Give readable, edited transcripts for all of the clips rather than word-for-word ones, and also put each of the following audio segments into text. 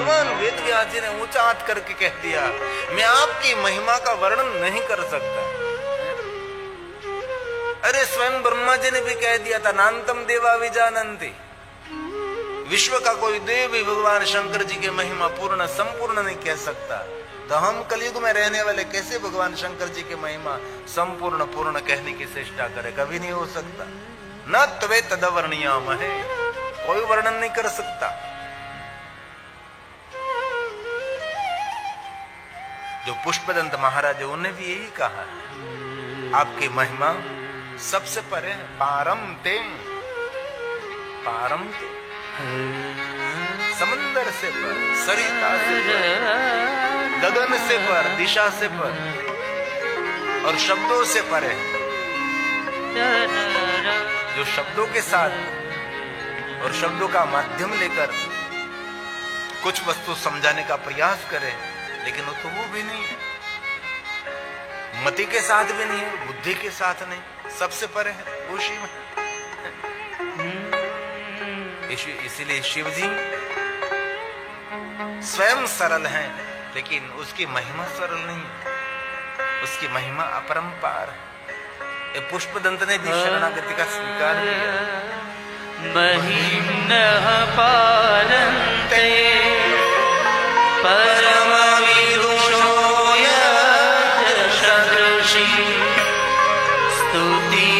भगवान वेद व्यास जी ने ऊंचा हाथ करके कह दिया, मैं आपकी महिमा का वर्णन नहीं कर सकता। अरे स्वयं ब्रह्मा जी ने भी कह दिया था, नान्तम देवा विजानन्ति। विश्व का कोई देव भी भगवान शंकर जी की महिमा पूर्ण संपूर्ण नहीं कह सकता, तो हम कलयुग में रहने वाले कैसे भगवान शंकर जी की महिमा संपूर्ण पूर्ण कहने की चेष्टा करें? कभी नहीं हो सकता। न त्वे तदवर्णीयाम है, कोई वर्णन नहीं कर सकता। जो पुष्पदंत महाराज है उन्हें भी यही कहा है, आपकी महिमा सबसे परे है। पारम ते, पारम ते, समंदर से पर, सरिता से पर, गगन से पर, दिशा से पर और शब्दों से परे। जो शब्दों के साथ और शब्दों का माध्यम लेकर कुछ वस्तु समझाने का प्रयास करे, लेकिन वो तो वो भी नहीं है, मति के साथ भी नहीं है, बुद्धि के साथ नहीं, सबसे परे है, वो शिव है। इसीलिए शिव जी स्वयं सरल हैं, लेकिन उसकी महिमा सरल नहीं है, उसकी महिमा अपरंपार है। ये पुष्पदंत ने भी शरणागति का स्वीकार किया। महिम्नः पारन्ते परमविदुषो यशदृशि स्तुतिर्ब्रह्मादीना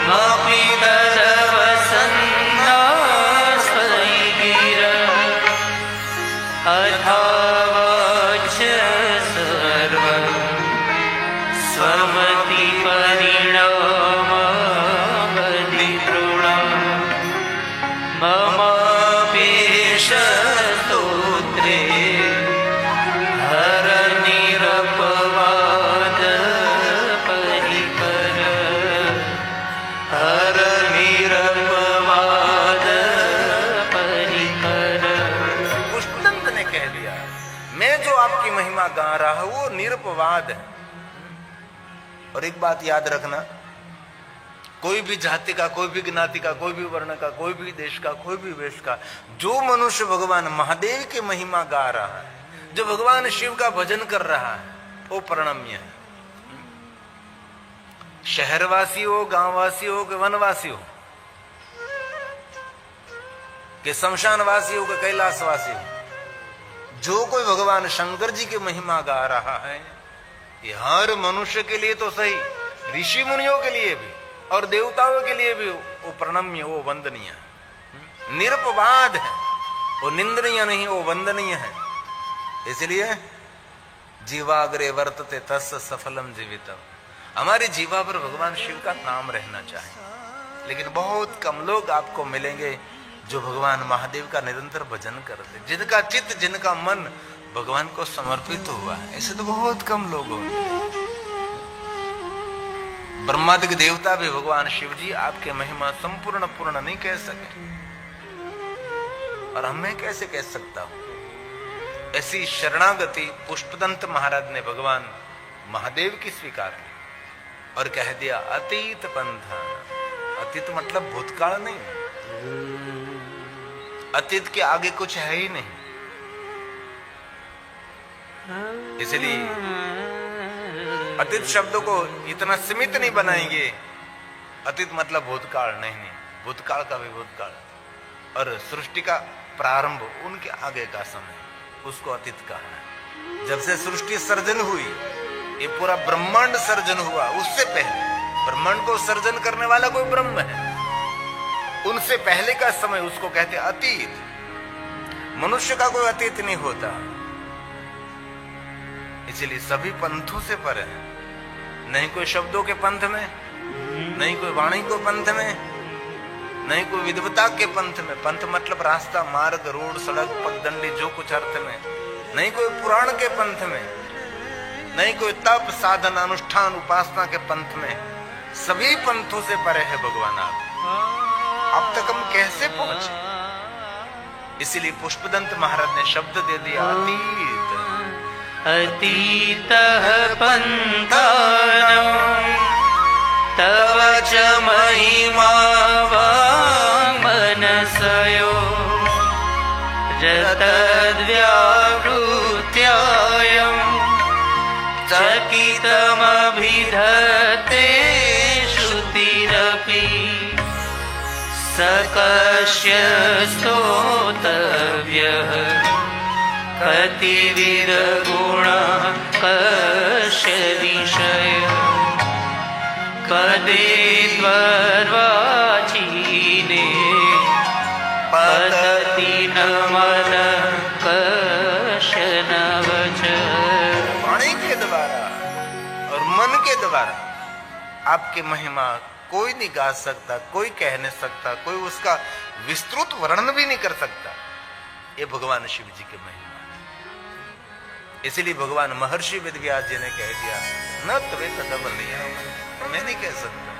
मपि तदवसन्ना स्वैगिरा अथावाच सर्वं स्वमति परिणामावधिप्रणा ममापेश स्तोत्रे हरनिरपवाद परिकर हरनिरपवाद परिकर। पुष्पदंत ने कह दिया, मैं जो आपकी महिमा गा रहा हूं वो निरपवाद है। और एक बात याद रखना, कोई भी जाति का, कोई भी ज्ञाति का, कोई भी वर्ण का, कोई भी देश का, कोई भी वेश का, जो मनुष्य भगवान महादेव की महिमा गा रहा है, जो भगवान शिव का भजन कर रहा है, वो प्रणम्य है। शहरवासी हो, गांववासी हो कि वनवासी हो, कि शमशानवासी हो कि कैलाशवासी हो, जो कोई भगवान शंकर जी की महिमा गा रहा है, ये हर मनुष्य के लिए तो सही, ऋषि मुनियों के लिए भी और देवताओं के लिए भी वो प्रणम्य, वो वंदनीय है, निरपवाद है, वो निंदनीय नहीं, वो वंदनीय है। इसलिए जीवाग्रे वर्तते तस्य सफलम जीवितम, हमारी जीवा पर भगवान शिव का नाम रहना चाहिए। लेकिन बहुत कम लोग आपको मिलेंगे जो भगवान महादेव का निरंतर भजन करते, जिनका चित्त, जिनका मन भगवान को समर्पित हुआ है। ऐसे तो बहुत कम लोग होंगे। ब्रह्मादि देवता भी भगवान शिव जी आपके महिमा संपूर्ण पूर्ण नहीं कह सके, और मैं कैसे कह सकता हूं? ऐसी शरणागति पुष्पदंत महाराज ने भगवान महादेव की स्वीकार की और कह दिया, अतीत पंथा। अतीत मतलब भूतकाल नहीं, अतीत के आगे कुछ है ही नहीं। इसलिए अतीत शब्द को इतना सीमित नहीं बनाएंगे। अतीत मतलब भूतकाल नहीं, भूतकाल का भी भूतकाल, और सृष्टि का प्रारंभ, उनके आगे का समय, उसको अतीत कहा है। जब से सृष्टि सर्जन हुई, ये पूरा ब्रह्मांड सर्जन हुआ, उससे पहले ब्रह्मांड को सर्जन करने वाला कोई ब्रह्म है, उनसे पहले का समय उसको कहते अतीत। मनुष्य का कोई अतीत नहीं होता। इसलिए सभी पंथों से परे है, नहीं कोई शब्दों के पंथ में, नहीं कोई वाणी को पंथ में, नहीं कोई विद्वता के पंथ में। पंथ मतलब रास्ता, मार्ग, रोड, सड़क, पगडंडी, जो कुछ अर्थ में। नहीं कोई पुराण के पंथ में, नहीं कोई तप, साधन, अनुष्ठान, उपासना के पंथ में। सभी पंथों से परे है भगवान आप। अब तक हम कैसे पहुंचे? इसीलिए पुष्पदंत महाराज ने शब्द दे दिया, अतीत। अतीतः पंथानां तव च महिमा वाङ्मनसि संशयो तद्व्यावृत्यायम् चकितमभिधत्ते श्रुतिरपि सकस्य स्तोतव्यः कतिविदगुणः कस्य विषयः कदेद्वर्वाचीने पतति न मनः कश्चन वचः। वाणी के द्वारा और मन के द्वारा आपकी महिमा कोई नहीं गा सकता, कोई कह नहीं सकता, कोई उसका विस्तृत वर्णन भी नहीं कर सकता। ये भगवान शिव जी की महिमा। इसलिए भगवान महर्षि वेदव्यास जी ने कह दिया, न तवे तदबलिया, मैं नहीं कह सकता।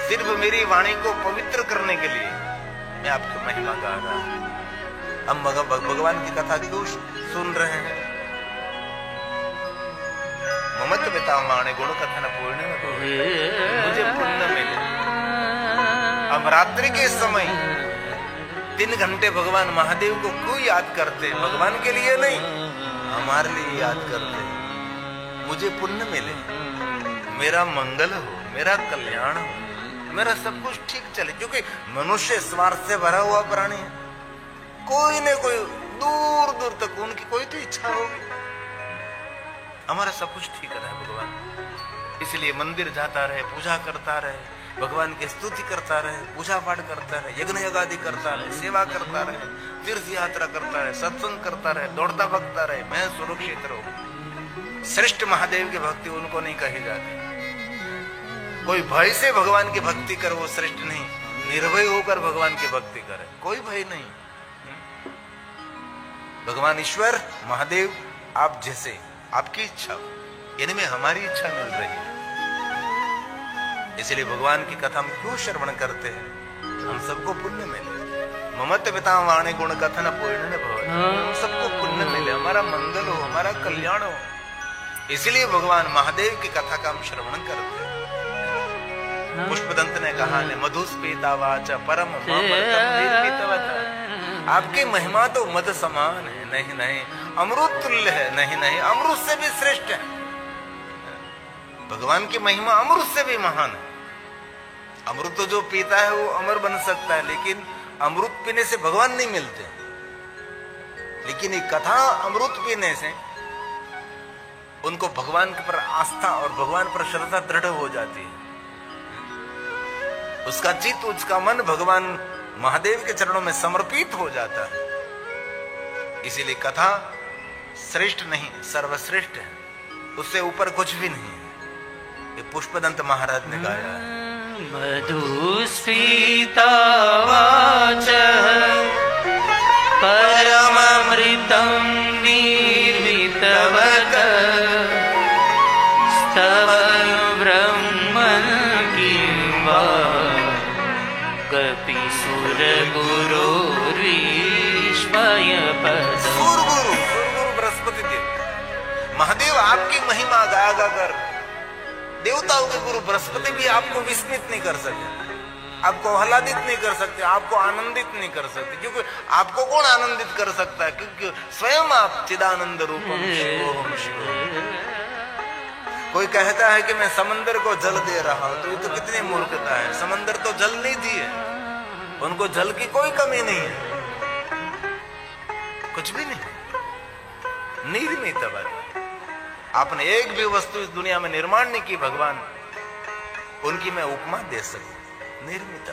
सिर्फ मेरी वाणी को पवित्र करने के लिए मैं आपकी महिमा गा रहा हूं। हम भगवान की कथा क्यों सुन रहे हैं? ममत पिता माने गुण कथन पूर्ण मुझे पुण्य मिले। हम रात्रि के समय 3 घंटे भगवान महादेव को क्यों याद करते? भगवान के लिए नहीं, हमारे लिए याद करते। मुझे पुण्य मिले, मेरा मंगल हो, मेरा कल्याण हो, मेरा सब कुछ ठीक चले। क्योंकि मनुष्य स्वार्थ से भरा हुआ प्राणी है। कोई न कोई दूर दूर तक उनकी कोई तो इच्छा होगी हमारा सब कुछ ठीक रहे भगवान। इसलिए मंदिर जाता रहे, पूजा करता रहे, भगवान की स्तुति करता रहे, पूजा पाठ करता रहे, यज्ञ यज्ञादि करता रहे, सेवा करता रहे, तीर्थ यात्रा करता रहे, सत्संग करता रहे, दौड़ता भगता रहे, मैं सुरक्षित रहूं। श्रेष्ठ महादेव की भक्ति उनको नहीं कही जाती। कोई भय से भगवान की भक्ति करे वो श्रेष्ठ नहीं, निर्भय होकर भगवान की भक्ति करे, कोई भय नहीं। भगवान ईश्वर महादेव आप जैसे आपकी इच्छा, इनमें हमारी इच्छा मिल रही है। इसलिए भगवान की कथा हम क्यों श्रवण करते हैं? हम सबको पुण्य मिले। ममत पिता वाणी गुण कथन पूर्ण भवति, हम सबको पुण्य मिले, हमारा मंगल हो, हमारा कल्याण हो। इसलिए भगवान महादेव की कथा का हम श्रवण करते हैं। पुष्पदंत ने कहा ने मधुस्पेता वाचा परम आपकी महिमा तो मध समान है, नहीं नहीं अमृत तुल्य है, नहीं नहीं अमृत से भी श्रेष्ठ है। भगवान की महिमा अमृत से भी महान है। अमृत तो जो पीता है वो अमर बन सकता है, लेकिन अमृत पीने से भगवान नहीं मिलते। लेकिन ये कथा अमृत पीने से उनको भगवान पर आस्था और भगवान पर श्रद्धा दृढ़ हो जाती है। उसका चित्त, उसका मन भगवान महादेव के चरणों में समर्पित हो जाता है। इसीलिए कथा श्रेष्ठ नहीं, सर्वश्रेष्ठ है, उससे ऊपर कुछ भी नहीं है। ये पुष्पदंत महाराज ने गाया है। मधुस्फीता वाचः परममृतं निर्मितवतः स्तव ब्रह्मन् किं वा कपिसुरगुरोर्विस्मयपदम्। सुरगुरु बृहस्पति देव महादेव आपकी महिमा गा गा कर देवताओं के गुरु बृहस्पति भी आपको विस्मित नहीं कर सकते, आपको आह्लादित नहीं कर सकते, आपको आनंदित नहीं कर सकते। क्योंकि आपको कौन आनंदित कर सकता है? क्योंकि स्वयं आप चिदानंद रूपम शिवोहम शिवोहम। कोई कहता है कि मैं समंदर को जल दे रहा हूं, तो ये तो कितनी मूर्खता है। समंदर तो जल नहीं दिए, उनको जल की कोई कमी नहीं है, कुछ भी नहीं। निर्मित आपने एक भी वस्तु इस दुनिया में निर्माण नहीं की भगवान, उनकी मैं उपमा दे सकूं। निर्मित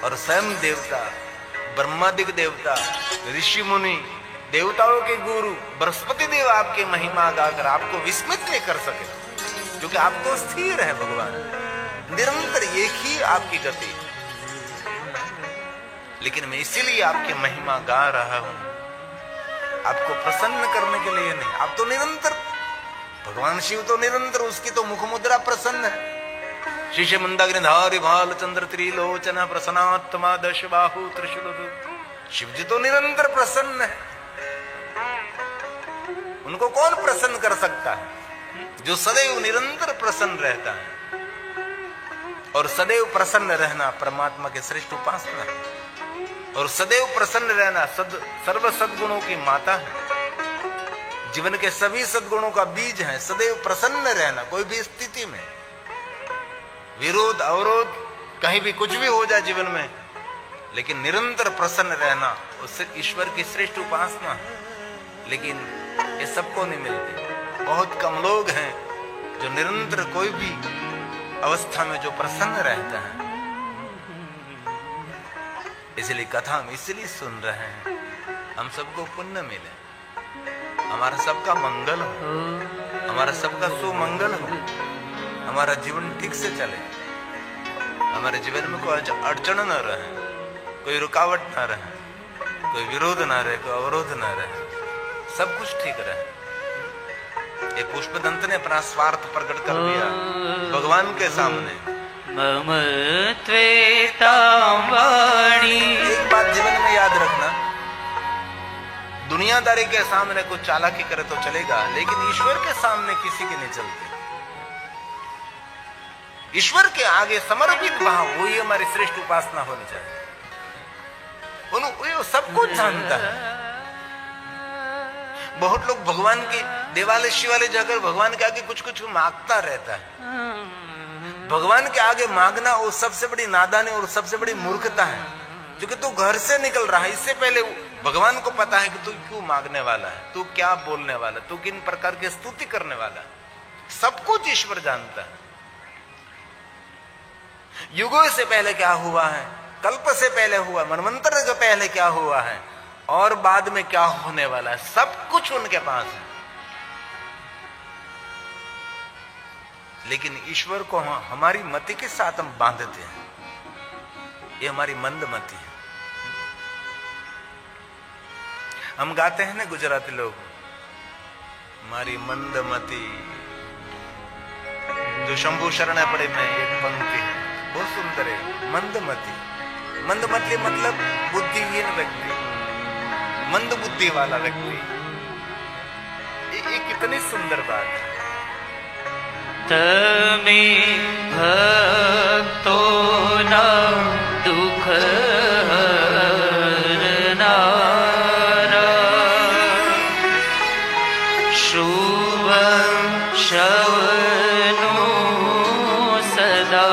और स्वयं देवता, ब्रह्मादिक देवता, ऋषि मुनि, देवताओं के गुरु बृहस्पति देव आपकी महिमा गाकर आपको विस्मित नहीं कर सके, क्योंकि आप तो स्थिर है भगवान, निरंतर एक ही आपकी गति। लेकिन मैं इसीलिए आपकी महिमा गा रहा हूं, आपको प्रसन्न करने के लिए नहीं। आप तो निरंतर, भगवान शिव तो निरंतर, उसकी तो मुख मुद्रा प्रसन्न है। शीश मंदाग्निधारी भाल चंद्र त्रिलोचन प्रसन्नात्मा दश बाहु त्रिशूल। शिव जी तो निरंतर प्रसन्न है, उनको कौन प्रसन्न कर सकता है? जो सदैव निरंतर प्रसन्न रहता है। और सदैव प्रसन्न रहना परमात्मा के श्रेष्ठ उपासना है। और सदैव प्रसन्न रहना सर्व सद्गुणों की माता है, जीवन के सभी सद्गुणों का बीज है। सदैव प्रसन्न रहना, कोई भी स्थिति में विरोध अवरोध कहीं भी कुछ भी हो जाए जीवन में, लेकिन निरंतर प्रसन्न रहना उससे ईश्वर की श्रेष्ठ उपासना है। लेकिन ये सबको नहीं मिलती। बहुत कम लोग हैं जो निरंतर कोई भी अवस्था में जो प्रसन्न रहता है। इसलिए कथा हम इसलिए सुन रहे हैं, हम सबको पुण्य मिले, हमारा सबका मंगल हो, हमारा सबका सुमंगल हो, हमारा जीवन ठीक से चले, हमारे जीवन में कोई अड़चन न रहे, कोई रुकावट न रहे, कोई विरोध न रहे, कोई अवरोध न रहे, सब कुछ ठीक रहे। ये पुष्पदंत ने अपना स्वार्थ प्रकट कर दिया भगवान के सामने। मम त्वेतां वाणी। एक बात जीवन में याद रखना, दुनियादारी के सामने कुछ चालाकी करे तो चलेगा, लेकिन ईश्वर के सामने किसी के नहीं चलते। ईश्वर के आगे समर्पित भाव, वही हमारी श्रेष्ठ उपासना होनी चाहिए। वो सब कुछ जानता है। बहुत लोग भगवान के देवालय शिवालय जाकर भगवान के आगे कुछ कुछ मांगता रहता है। भगवान के आगे मांगना वो सबसे बड़ी नादानी और सबसे बड़ी मूर्खता है, क्योंकि तू घर से निकल रहा है, इससे पहले भगवान को पता है कि तू क्यों मांगने वाला है, तू क्या बोलने वाला है, तू किन प्रकार की स्तुति करने वाला है। सब कुछ ईश्वर जानता है। युगों से पहले क्या हुआ है, कल्प से पहले हुआ, मनवंतर से पहले क्या हुआ है और बाद में क्या होने वाला है, सब कुछ उनके पास है। लेकिन ईश्वर को हमारी मति के साथ हम बांधते हैं, ये हमारी मंद मति है। हम गाते हैं ना गुजराती लोग, हमारी मंद मति। जो शंभू शरण पड़े में एक पंक्ति है, बहुत सुंदर है। मंदमति, मंदमति मतलब बुद्धिहीन व्यक्ति, मंद बुद्धि वाला व्यक्ति। ये कितनी सुंदर बात है। तमे भक्तो न दुख हरनारा, शुभ शवनो सदा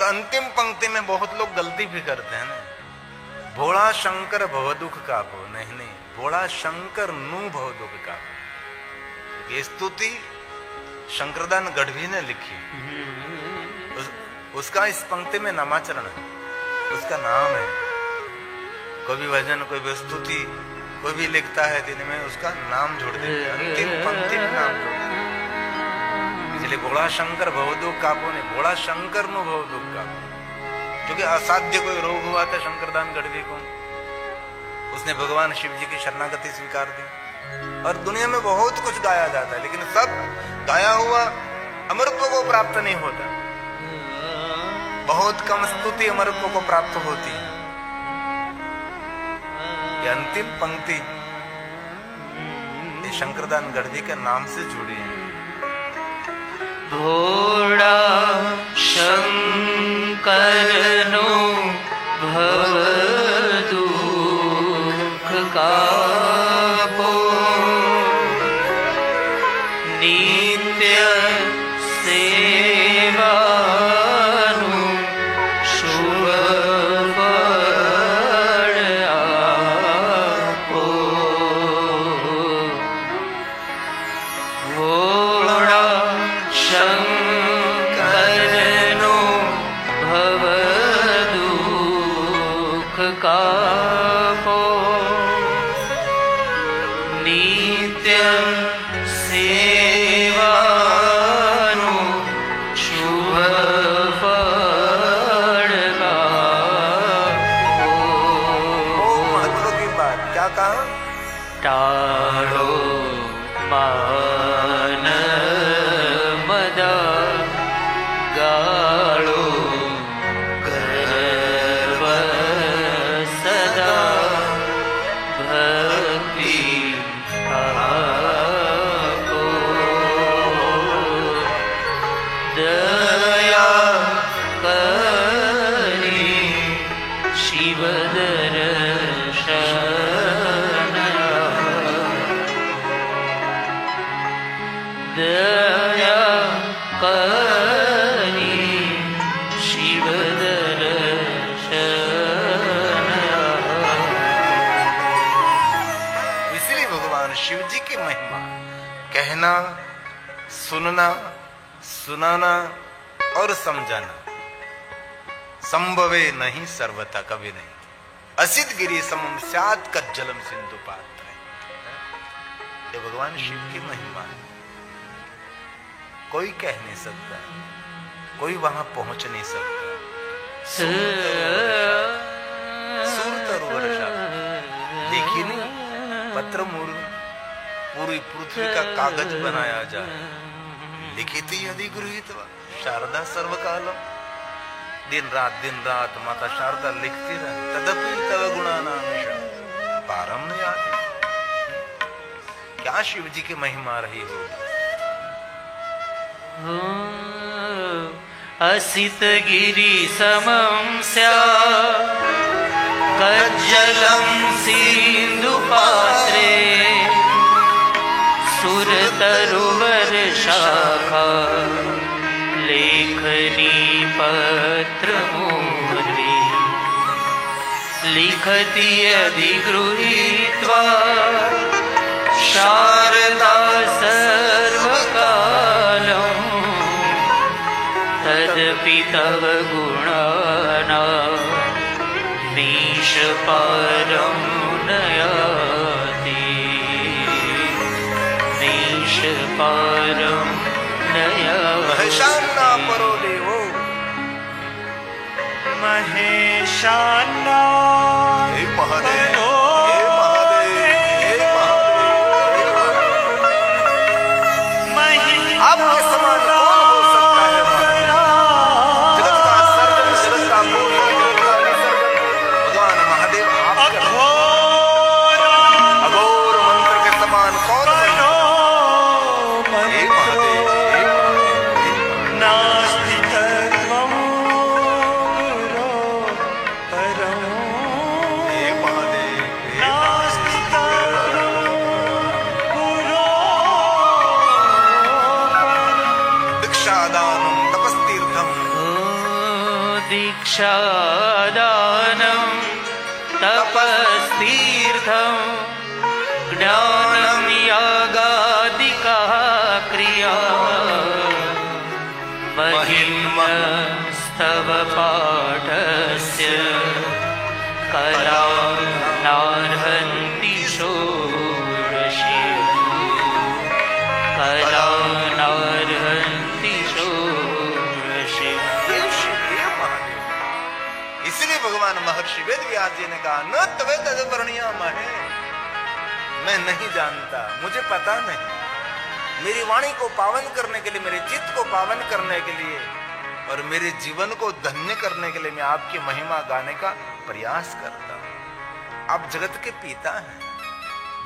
अंतिम पंक्ति में बहुत लोग गलती भी करते हैं ना, भोला शंकर भव दुख कापो। नहीं, भोला शंकर नु भव दुख कापो। ये स्तुति शंकरदान गढ़वी ने लिखी। उसका इस पंक्ति में नामाचरण है, उसका नाम है। कोई भी भजन, कोई भी स्तुति, कोई भी लिखता है दिन में, उसका नाम जोड़ देते हैं, अंतिम पंक्ति में नाम जोड़ देते हैं। इसलिए भोला शंकर भव दुख कापो ने, भोला शंकर नु भव दुख कापो। क्योंकि असाध्य कोई रोग हुआ था शंकरदान गढ़वी को, उसने भगवान शिव जी की शरणागति स्वीकार दी। और दुनिया में बहुत कुछ गाया जाता है, लेकिन सब गाया हुआ अमरत्व को प्राप्त नहीं होता। बहुत कम स्तुति अमरत्व को प्राप्त होती है। ये अंतिम पंक्ति शंकरदान गढ़वी के नाम से जुड़ी है। भोळा शंकरनो भव दुःख कापो नित्य सेवानु शुभ फळ आपो भोळा शंकरनो भव दुःख कापो नित्य सेवानु शुभ फळ आपो बहुत महत्व की बात क्या कहा? टाळो मान मदा गाळो गर्व सदा भक्ती आपो दया करी शिवदर्शन दया करी शिवदर्शन इसलिए भगवान शिव जी की महिमा कहना, सुनना, सुनाना और समझाना संभवे नहीं सर्वथा, कभी नहीं। असित गिरी समम स्यात् कज्जलम सिंधु पात्र। ये भगवान शिव की महिमा है, कोई कह नहीं सकता, कोई वहां पहुंच नहीं सकता। सूरतरु वर्षा देखी नहीं, पत्र मूल पूरी पृथ्वी का कागज बनाया जाए, लिखित अधिगृहित शारदा सर्वकालम। दिन रात माता शारदा लिखती रहे, तदपि तव गुणानामीश पारम न याति। क्या शिव जी की महिमा रही होगी। असित गिरि समं स्यात् कज्जलं सिन्धु पात्रे सुरतरुवर शाखा लेखनी पत्र मूर्ति लिखति अधिगृहीत्वा शारदा सर्वकालम् तदपि तव गुणानामीश पारं न याति मीश पारं न महेशान्ना परो देवो, महेशान्ना हे महादेव, परो हे महादेव, हे महादेव। आपके समान कौन हो सकता है महादेव? जगत का सर्जन, जगत का पोषण, जगत का निसर्जन भगवान महादेव आपके अघोर मंत्र के समान कौन है? हे महादेव, हे महादेव, हे नास्ति तत्त्वं गुरो परं हे महादेव, हे नास्ति तत्त्वं गुरो दीक्षादानं तपस्तीर्थम दीक्षादानं तपस्तीर्थं ज्ञानं यागादिकाः क्रिया महिम्नस्तव पाठस्य कलां नार्हन्ति षोडशी कलां नार्हन्ति षोडशी। इसलिए भगवान महर्षि वेद व्यास जी ने कहा न तवे तद वर्णियामहे, मैं नहीं जानता, मुझे पता नहीं। मेरी वाणी को पावन करने के लिए, मेरे चित्त को पावन करने के लिए और मेरे जीवन को धन्य करने के लिए मैं आपकी महिमा गाने का प्रयास करता हूं। आप जगत के पिता हैं,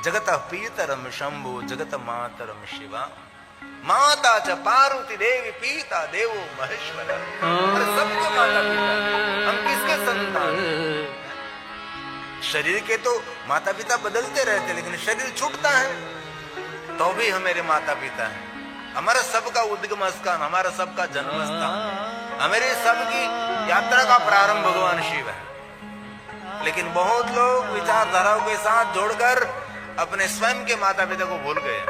जगत पीतरम शंभु जगत मातरम शिवा। माता च पार्वती देवी पिता देवो महेश्वर। अरे सबके माता पिता, हम किसके संतान? शरीर के तो माता पिता बदलते रहते, लेकिन शरीर छूटता है तो भी हमारे माता पिता है। हमारा सबका उद्गम स्थान, हमारा सबका जन्म स्थान, हमारे सबकी यात्रा का प्रारंभ भगवान शिव है। लेकिन बहुत लोग विचारधाराओं के साथ जोड़कर अपने स्वयं के माता पिता को भूल गए।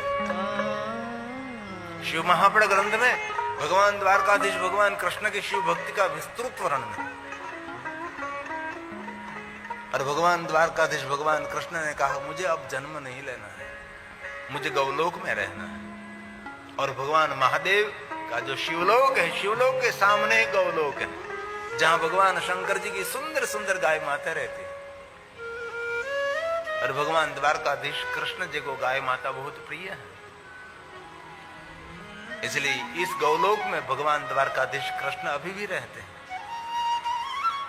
शिव महापुराण ग्रंथ में भगवान द्वारकाधीश भगवान कृष्ण की शिव भक्ति का विस्तृत वर्णन है। और भगवान द्वारकाधीश भगवान कृष्ण ने कहा, मुझे अब जन्म नहीं लेना है, मुझे गौलोक में रहना है। और भगवान महादेव का जो शिवलोक है, शिवलोक के सामने गौलोक है, जहां भगवान शंकर जी की सुंदर सुंदर गाय माता रहती है। और भगवान द्वारकाधीश कृष्ण जी को गाय माता बहुत प्रिय है, इसलिए इस गौलोक में भगवान द्वारकाधीश कृष्ण अभी भी रहते हैं।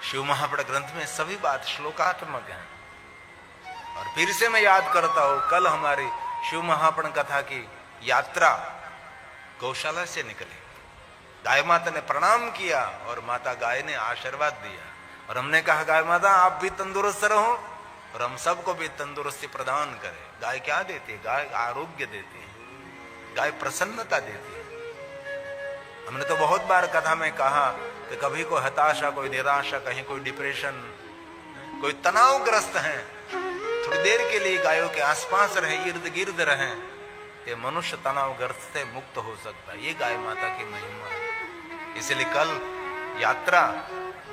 शिव महापुराण ग्रंथ में सभी बात श्लोकात्मक है। और फिर से मैं याद करता हूं, कल हमारी शिव महापुराण कथा की यात्रा गौशाला से निकली। गाय माता ने प्रणाम किया और माता गाय ने आशीर्वाद दिया, और हमने कहा गाय माता आप भी तंदुरुस्त रहो और हम सबको भी तंदुरुस्ती प्रदान करें। गाय क्या देती है? गाय आरोग्य देती है, गाय प्रसन्नता देती है। हमने तो बहुत बार कथा में कहा कि कभी कोई हताशा, कोई निराशा, कहीं कोई डिप्रेशन, कोई तनावग्रस्त है, थोड़ी देर के लिए गायों के आसपास रहे, इर्द गिर्द रहे, ये मनुष्य तनावग्रस्त से मुक्त हो सकता है। ये गाय माता की महिमा है। इसलिए कल यात्रा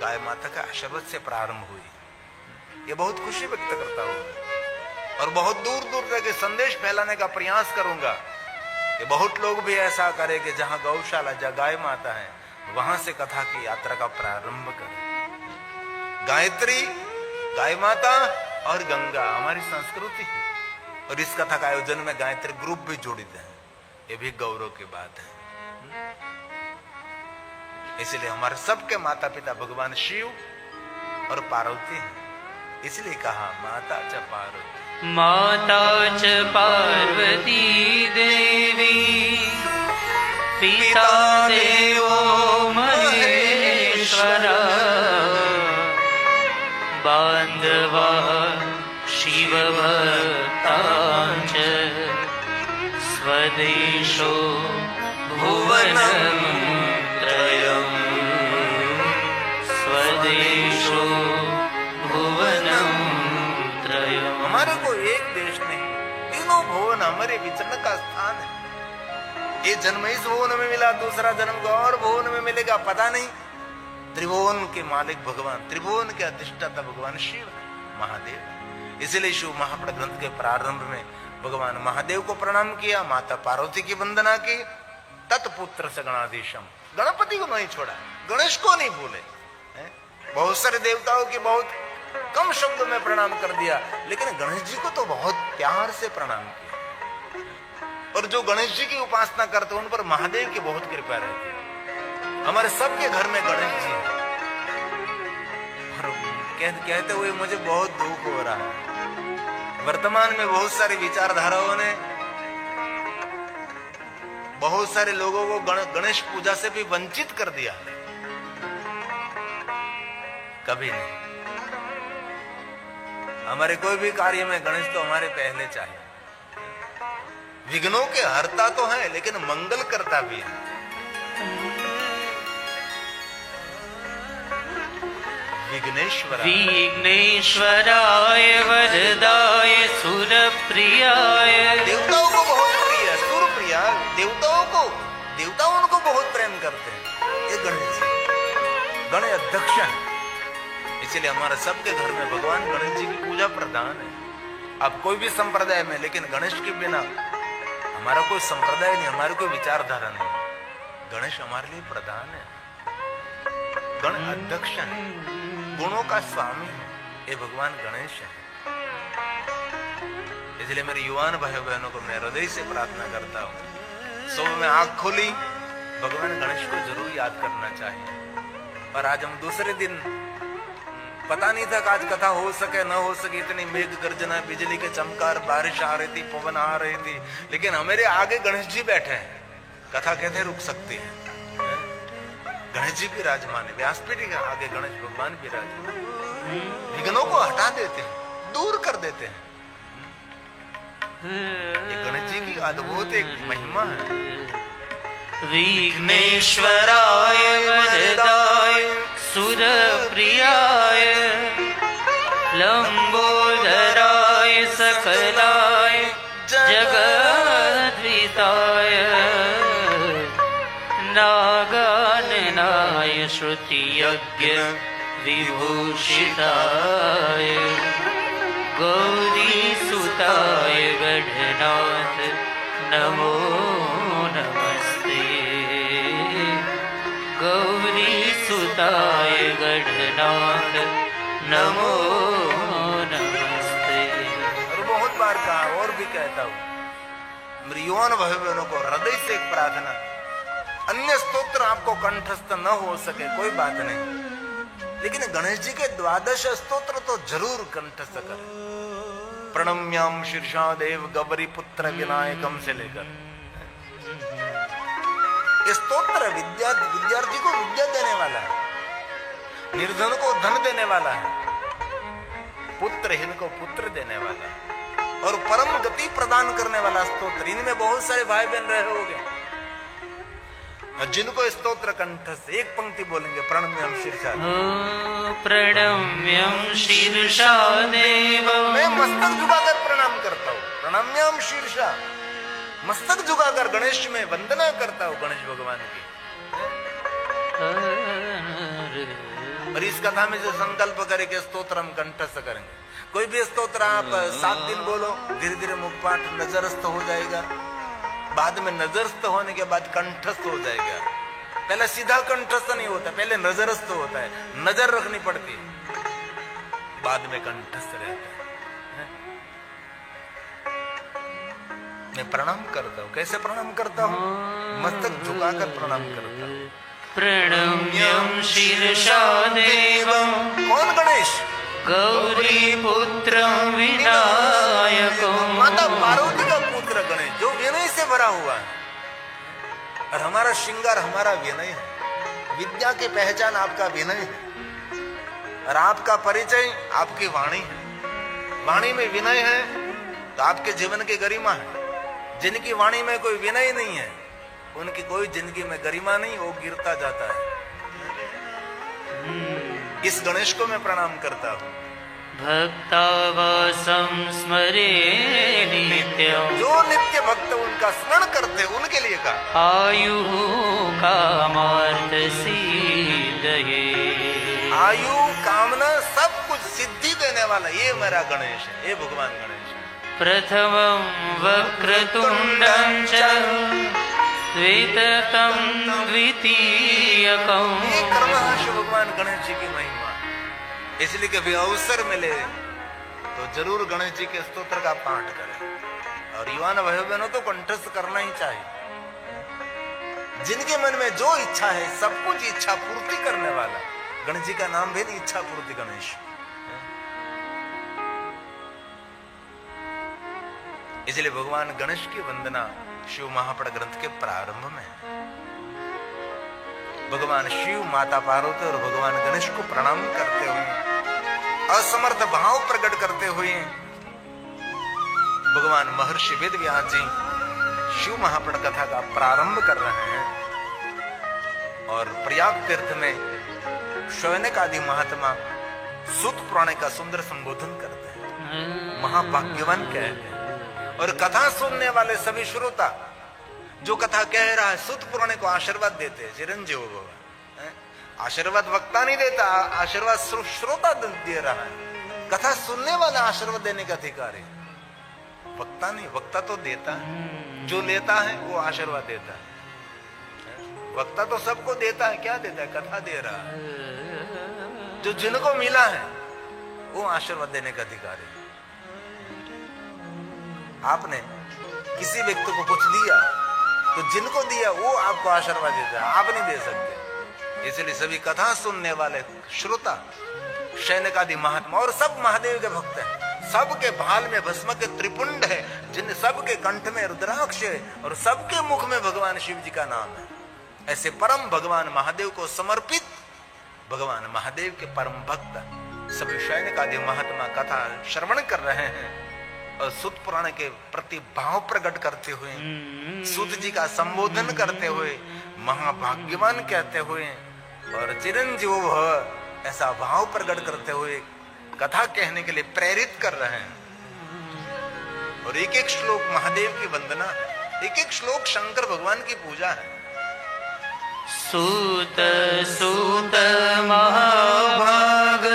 गाय माता के आशीर्वाद से प्रारंभ हुई। ये बहुत खुशी व्यक्त करता हूं और बहुत दूर दूर तक संदेश फैलाने का प्रयास करूंगा कि बहुत लोग भी ऐसा करें कि जहां गौशाला, जहां गाय माता है, वहां से कथा की यात्रा का प्रारंभ करें। गायत्री, गाय माता और गंगा हमारी संस्कृति है, और इस कथा का आयोजन में गायत्री ग्रुप भी जोड़ित है। ये भी गौरव की बात है। इसलिए हमारे सबके माता पिता भगवान शिव और पार्वती हैं। इसलिए कहा माता च पार्वती, माता च पार्वती देवी पिता देवो महेश्वर बांधवा शिव भक्तांच स्वदेशो भुवनं त्रयम् स्वदेशो भुवनं त्रयम्। हमारे को एक देश नहीं, तीनों भुवन हमारे विचरण का स्थान है। ये जन्म इस भुवन में मिला, दूसरा जन्म को और भुवन में मिलेगा, पता नहीं। त्रिभुवन के मालिक भगवान, त्रिभुवन के अधिष्ठाता भगवान शिव महादेव। इसलिए शिव महापुराण ग्रंथ के प्रारंभ में भगवान महादेव को प्रणाम किया, माता पार्वती की वंदना की, तत्पुत्र से गणाधीशम, गणपति को नहीं छोड़ा, गणेश को नहीं भूले। बहुत सारे देवताओं की बहुत कम शब्दों में प्रणाम कर दिया, लेकिन गणेश जी को तो बहुत प्यार से प्रणाम किया। और जो गणेश जी की उपासना करते हैं उन पर महादेव की बहुत कृपा रहती है। हमारे सबके घर में गणेश जी है। और कहते हुए मुझे बहुत दुख हो रहा है, वर्तमान में बहुत सारी विचारधाराओं ने बहुत सारे लोगों को गणेश पूजा से भी वंचित कर दिया। कभी नहीं, हमारे कोई भी कार्य में गणेश तो हमारे पहले चाहिए। विघ्नों के हरता तो है, लेकिन मंगल करता भी है। विघ्नेश्वराय वरदाय सुरप्रियाय। देवताओं को बहुत प्रिय है, सुरप्रिया देवताओं उनको बहुत प्रेम करते हैं। ये गणेश जी, गणेश अध्यक्ष है। इसलिए हमारे सबके घर में भगवान गणेश जी की पूजा प्रधान है। अब कोई भी संप्रदाय में, लेकिन गणेश के बिना हमारा कोई संप्रदाय नहीं, हमारी कोई विचारधारा नहीं। गणेश हमारे लिए प्रधान है, गण अध्यक्ष है, गुणों का स्वामी है, ये भगवान गणेश है। इसलिए मेरे युवान भाई बहनों को मैं हृदय से प्रार्थना करता हूँ, सुबह में आंख खोली भगवान गणेश को जरूर याद करना चाहिए। और आज हम दूसरे दिन, पता नहीं था आज कथा हो सके न हो सके, इतनी मेघ गर्जना, बिजली के चमकार, बारिश आ रही थी, पवन आ रही थी, लेकिन हमारे आगे गणेश जी बैठे हैं। कथा कहते रुक सकती है। गणेश जी भी विराजमान है, व्यासपीठ के आगे गणेश भगवान भी विराजमान, विघ्नों को हटा देते हैं, दूर कर देते हैं। ये गणेश जी की अद्भुत एक महिमा है। विघ्नेश्वराय वरदाय सुरप्रियाय लंबोदराय सकलाय जगद्विताय नागाननाय श्रुतियज्ञ विभूषिताय गौरीसुताय गढ़नाथ नमो नमस्ते। गौरीसुताय गढ़नाथ नमो नमस्ते। और बहुत बार कहा और भी कहता हूं, मेरी यौन भाई बहनों को हृदय से एक प्रार्थना, अन्य स्तोत्र आपको कंठस्थ न हो सके कोई बात नहीं, लेकिन गणेश जी के 12 स्तोत्र तो जरूर कंठस्थ करें। प्रणम्याम शीर्षा देव गबरी पुत्र विनायकम से लेकर स्तोत्र विद्यार्थी को विद्या देने वाला है, निर्धन को धन देने वाला है, पुत्रहीन को पुत्र देने वाला है, और परम गति प्रदान करने वाला स्तोत्र। इनमें बहुत सारे भाई बहन रहे होंगे जिनको स्तोत्र कंठस्थ एक पंक्ति बोलेंगे, प्रणम्यम शीर्षा। प्रणम्यम शीर्षा देवम। मैं मस्तक झुकाकर प्रणाम करता हूँ, प्रणम्यम शीर्षा, मस्तक झुकाकर गणेश में वंदना करता हूँ गणेश भगवान की। और इस कथा में जो संकल्प करे कि स्तोत्र हम कंठस्थ करेंगे, कोई भी स्तोत्र आप 7 दिन बोलो, धीरे धीरे मुखपाठ नजरस्थ हो जाएगा, बाद में नजरस्थ होने के बाद कंठस्थ हो जाएगा। पहले सीधा कंठस्थ नहीं होता, पहले नजरस्थ होता है, नजर रखनी पड़ती है, बाद में कंठस्थ रहता है। मैं प्रणाम करता हूँ, कैसे प्रणाम करता हूँ? मस्तक झुकाकर प्रणाम करता हूँ। प्रणम्यम शीर्षा देवम। कौन गणेश? गौरी पुत्र विनायकम। माता पार्वती का पुत्र गणेश, जो विनय से भरा हुआ है। और हमारा श्रृंगार हमारा विनय है, विद्या की पहचान आपका विनय है, और आपका परिचय आपकी वाणी है। वाणी में विनय है तो आपके जीवन की गरिमा है। जिनकी वाणी में कोई विनय नहीं है, उनकी कोई जिंदगी में गरिमा नहीं, वो गिरता जाता है। इस गणेश को मैं प्रणाम करता हूँ। भक्तावासं स्मरे नित्यं। जो नित्य भक्त उनका स्मरण करते हैं, उनके लिए कहा आयु कामार्थ सिद्धये। आयु कामना सब कुछ सिद्धि देने वाला ये मेरा गणेश है, ये भगवान गणेश है। प्रथमं वक्रतुंडं च द्वितीयं द्वितीयकं। ये क्रमश भगवान गणेश जी की महिमा। इसलिए कभी अवसर मिले तो जरूर गणेश जी के स्तोत्र का पाठ करें, और युवान भाई बहनों तो कंठस्थ करना ही चाहिए। जिनके मन में जो इच्छा है, सब कुछ इच्छा पूर्ति करने वाला गणेश जी का नाम भी इच्छा पूर्ति गणेश। इसलिए भगवान गणेश की वंदना शिव महापड़ ग्रंथ के प्रारंभ में भगवान शिव, माता पार्वती और भगवान गणेश को प्रणाम करते हुए, असमर्थ भाव प्रकट करते हुए भगवान महर्षि वेद व्यास जी शिव महापड़ कथा का प्रारंभ कर रहे हैं। और प्रयाग तीर्थ में शौनक आदि महात्मा सूत पुराण का सुंदर संबोधन करते हैं, महाभाग्यवान कहते हैं। और कथा सुनने वाले सभी श्रोता जो कथा कह रहा है, सूत पुराण को आशीर्वाद देते हैं, चिरंजीव भव। आशीर्वाद वक्ता नहीं देता, आशीर्वाद श्रोता दे रहा है। कथा सुनने वाला आशीर्वाद देने का अधिकार है, वक्ता नहीं। वक्ता तो देता है, जो लेता है वो आशीर्वाद देता है। वक्ता तो सबको देता है, क्या देता है? कथा दे रहा है। जो जिनको मिला है वो आशीर्वाद देने का अधिकार है। आपने किसी व्यक्ति को कुछ दिया तो जिनको दिया वो आपको आशीर्वाद देता है, आप नहीं दे सकते। इसलिए सभी कथा सुनने वाले श्रोता, शौनक आदि महात्मा और सब महादेव के भक्त हैं, सबके भाल में भस्म के त्रिपुंड है, जिन सबके कंठ में रुद्राक्ष है और सबके मुख में भगवान शिव जी का नाम है। ऐसे परम भगवान महादेव को समर्पित भगवान महादेव के परम भक्त सभी सैनिक आदि महात्मा कथा श्रवण कर रहे हैं और सूत पुराण के प्रति भाव प्रकट करते हुए, सूत जी का संबोधन करते हुए, महाभाग्यवान कहते हुए और चिरंजीव भव ऐसा भाव प्रकट करते हुए कथा कहने के लिए प्रेरित कर रहे हैं। और एक एक श्लोक महादेव की वंदना है, एक एक श्लोक शंकर भगवान की पूजा है। सूत सूत महाभाग,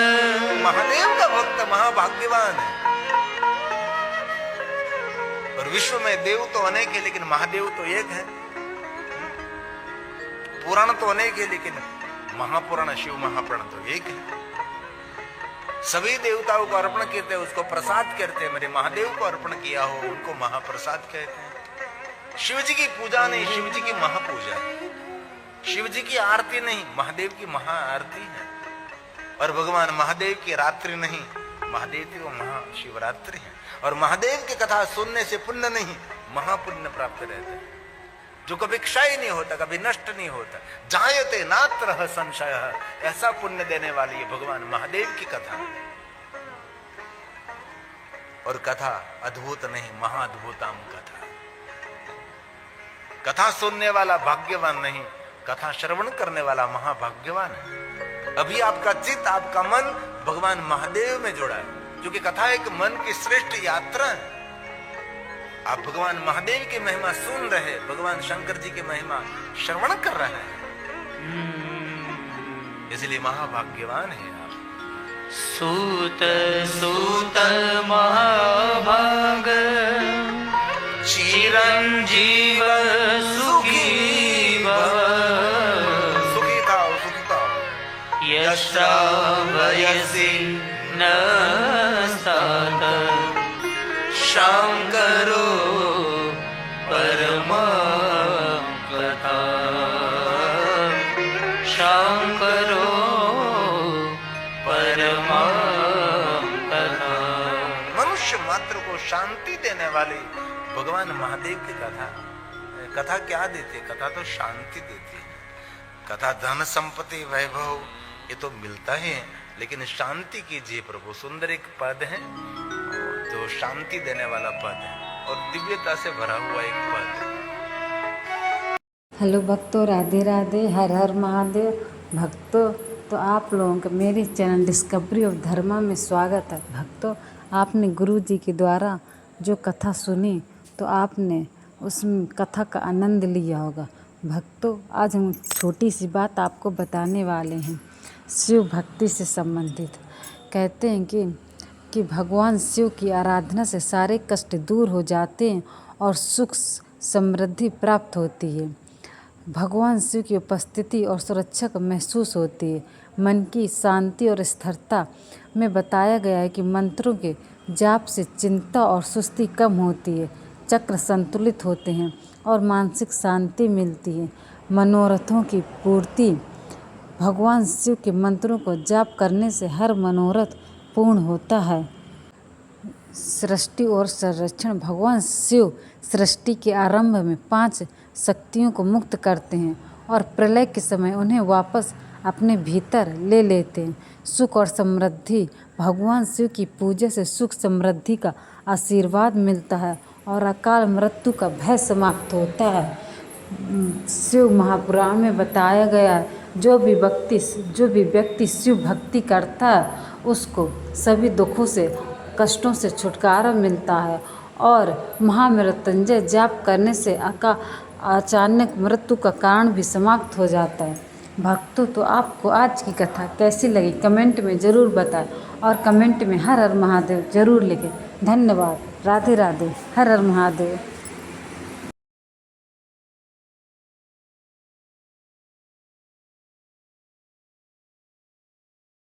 महादेव का भक्त महाभाग्यवान है। और विश्व में देव तो अनेक है लेकिन महादेव तो एक है। पुराण तो अनेक है लेकिन महापुराण शिव महापुराण तो एक है। सभी देवताओं को अर्पण कहते हैं, उसको प्रसाद कहते हैं। मेरे महादेव को अर्पण किया हो उनको महाप्रसाद कहते हैं। शिव जी की पूजा नहीं, शिव जी की महापूजा है। शिव जी की आरती नहीं, महादेव की महाआरती है। और भगवान महादेव की रात्रि नहीं, महादेव की वो महाशिवरात्रि है। और महादेव की कथा सुनने से पुण्य नहीं, महापुण्य प्राप्त रहते हैं, जो कभी क्षय नहीं होता, कभी नष्ट नहीं होता। जायते नात्र संशय, ऐसा पुण्य देने वाली है भगवान महादेव की कथा। और कथा अद्भुत नहीं, महाअद्भुतम कथा। कथा सुनने वाला भाग्यवान नहीं, कथा श्रवण करने वाला महाभाग्यवान है। अभी आपका चित्त, आपका मन भगवान महादेव में जुड़ा है, क्योंकि कथा एक मन की श्रेष्ठ यात्रा है। आप भगवान महादेव की महिमा सुन रहे, भगवान शंकर जी की महिमा श्रवण कर रहे हैं, इसलिए महाभाग्यवान है आप। सूत सूत महाभाग, चिरंजीव सुखी भव। सुखी था यश्रावयसि न सात, शंकरो परम कथा, शंकरो परम कथा। मनुष्य मात्र को शांति देने वाली भगवान महादेव की कथा। कथा क्या देती है? कथा तो शांति देती है। कथा धन संपत्ति वैभव ये तो मिलता है, लेकिन शांति कीजिए प्रभु। सुंदर एक पद है जो शांति देने वाला पद है और दिव्यता से भरा हुआ एक पद है। हेलो भक्तों, राधे राधे, हर हर महादेव। भक्तों, तो आप लोगों का मेरे चैनल डिस्कवरी ऑफ धर्मा में स्वागत है। भक्तों, आपने गुरु जी के द्वारा जो कथा सुनी तो आपने उस कथा का आनंद लिया होगा। भक्तों, आज हम छोटी सी बात आपको बताने वाले हैं शिव भक्ति से संबंधित। कहते हैं कि भगवान शिव की आराधना से सारे कष्ट दूर हो जाते हैं और सुख समृद्धि प्राप्त होती है। भगवान शिव की उपस्थिति और सुरक्षा को महसूस होती है। मन की शांति और स्थिरता में बताया गया है कि मंत्रों के जाप से चिंता और सुस्ती कम होती है, चक्र संतुलित होते हैं और मानसिक शांति मिलती है। मनोरथों की पूर्ति। भगवान शिव के मंत्रों को जाप करने से हर मनोरथ पूर्ण होता है। सृष्टि और संरक्षण। भगवान शिव सृष्टि के आरंभ में 5 शक्तियों को मुक्त करते हैं और प्रलय के समय उन्हें वापस अपने भीतर ले लेते हैं। सुख और समृद्धि। भगवान शिव की पूजा से सुख समृद्धि का आशीर्वाद मिलता है और अकाल मृत्यु का भय समाप्त होता है। शिव महापुराण में बताया गया है, जो भी व्यक्ति शिव भक्ति करता है उसको सभी दुखों से, कष्टों से छुटकारा मिलता है और महामृत्युंजय जाप करने से अचानक मृत्यु का कारण भी समाप्त हो जाता है। भक्तों, तो आपको आज की कथा कैसी लगी कमेंट में ज़रूर बताएं और कमेंट में हर हर महादेव ज़रूर लिखें। धन्यवाद। राधे राधे, हर हर महादेव।